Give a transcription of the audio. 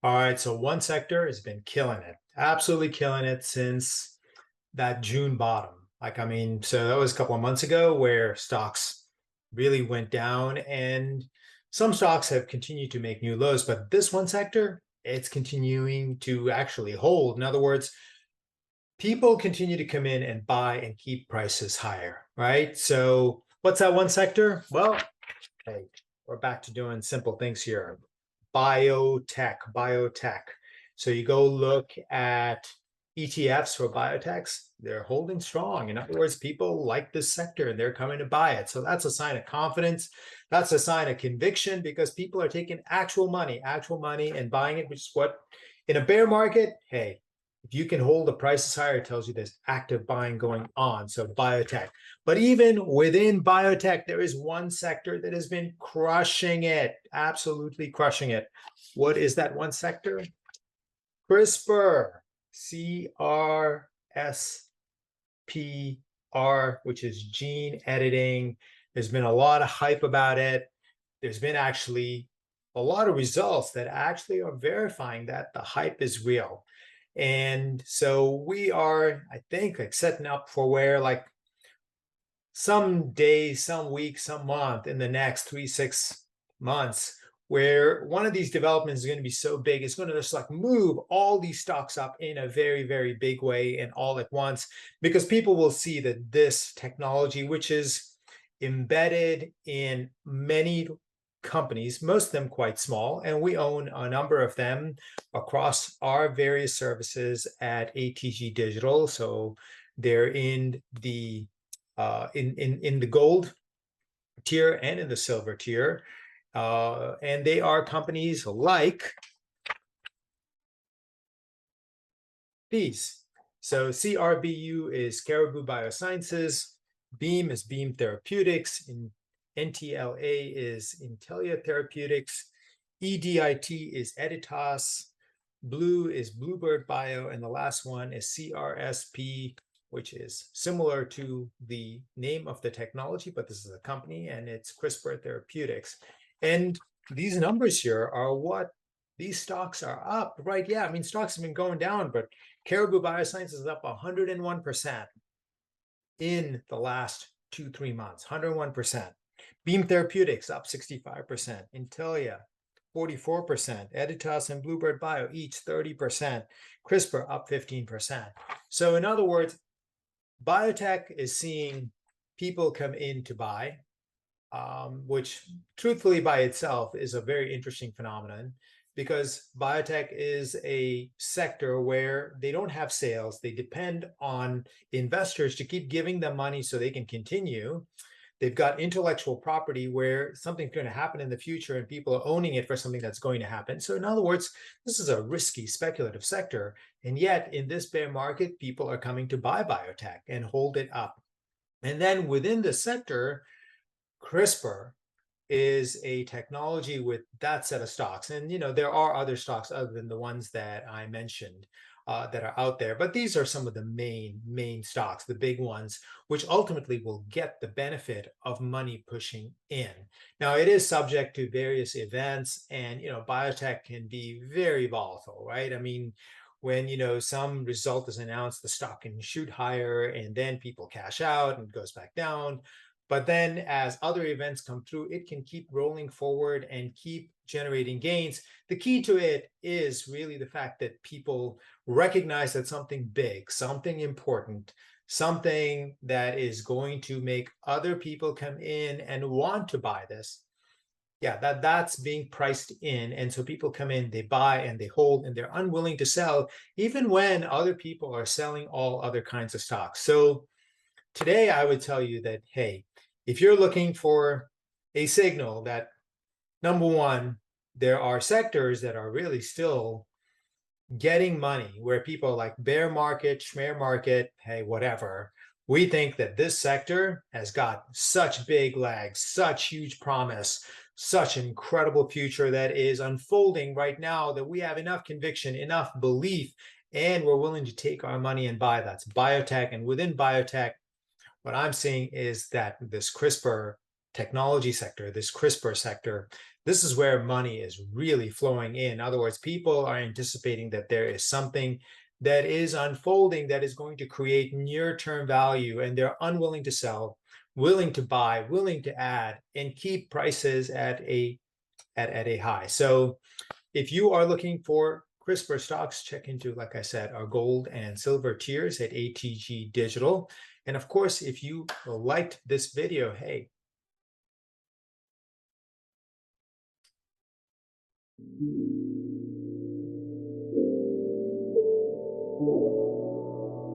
All right, so one sector has been killing it, absolutely killing it since that June bottom. So that was a couple of months ago where stocks really went down, and some stocks have continued to make new lows, but this one sector, it's continuing to actually hold. In other words, people continue to come in and buy and keep prices higher, right? So what's that one sector? Well, hey, we're back to doing simple things here. Biotech. So you go look at ETFs for biotechs, they're holding strong. In other words, people like this sector and they're coming to buy it. So that's a sign of confidence. That's a sign of conviction because people are taking actual money and buying it, which is what in a bear market, hey, if you can hold the prices higher, it tells you there's active buying going on. So biotech. But even within biotech, there is one sector that has been crushing it, absolutely crushing it. What is that one sector? CRISPR, CRSPR, which is gene editing. There's been a lot of hype about it. There's been actually a lot of results that actually are verifying that the hype is real. And so we are, I think, like setting up for where like some days, some weeks, some month in the next 3, 6 months, where one of these developments is going to be so big, it's going to just like move all these stocks up in a very, very big way and all at once, because people will see that this technology, which is embedded in many companies, most of them quite small, and we own a number of them across our various services at ATG Digital. So they're in the gold tier and in the silver tier, and they are companies like these. So CRBU is Caribou Biosciences, Beam is Beam Therapeutics, and NTLA is Intellia Therapeutics, EDIT is Editas, Blue is Bluebird Bio, and the last one is CRSP, which is similar to the name of the technology, but this is a company and it's CRISPR Therapeutics. And these numbers here are what these stocks are up, right? Yeah, I mean, stocks have been going down, but Caribou Biosciences is up 101% in the last 2, 3 months, 101%. Beam Therapeutics up 65%. Intellia 44%. Editas and Bluebird Bio each 30%. CRISPR up 15%. So in other words, biotech is seeing people come in to buy, which truthfully by itself is a very interesting phenomenon, because biotech is a sector where they don't have sales. They depend on investors to keep giving them money so they can continue. They've got intellectual property where something's going to happen in the future and people are owning it for something that's going to happen. So in other words, this is a risky speculative sector. And yet in this bear market, people are coming to buy biotech and hold it up. And then within the sector, CRISPR is a technology with that set of stocks. And, there are other stocks other than the ones that I mentioned that are out there. But these are some of the main stocks, the big ones, which ultimately will get the benefit of money pushing in. Now, it is subject to various events, and, biotech can be very volatile, right? I mean, when, some result is announced, the stock can shoot higher and then people cash out and it goes back down. But then as other events come through, it can keep rolling forward and keep generating gains. The key to it is really the fact that people recognize that something big, something important, something that is going to make other people come in and want to buy this. Yeah, that's being priced in. And so people come in, they buy and they hold, and they're unwilling to sell, even when other people are selling all other kinds of stocks. So today I would tell you that, hey, if you're looking for a signal that, number one, there are sectors that are really still getting money, where people are like bear market, schmear market, hey, whatever. We think that this sector has got such big legs, such huge promise, such an incredible future that is unfolding right now that we have enough conviction, enough belief, and we're willing to take our money and buy. That's biotech. And within biotech, what I'm seeing is that this CRISPR technology sector, this CRISPR sector, This is where money is really flowing in. In other words, people are anticipating that there is something that is unfolding that is going to create near-term value, and they're unwilling to sell, willing to buy, willing to add, and keep prices at a high. So if you are looking for CRISPR stocks, check into, like I said, our gold and silver tiers at ATG Digital. And of course, if you liked this video, hey,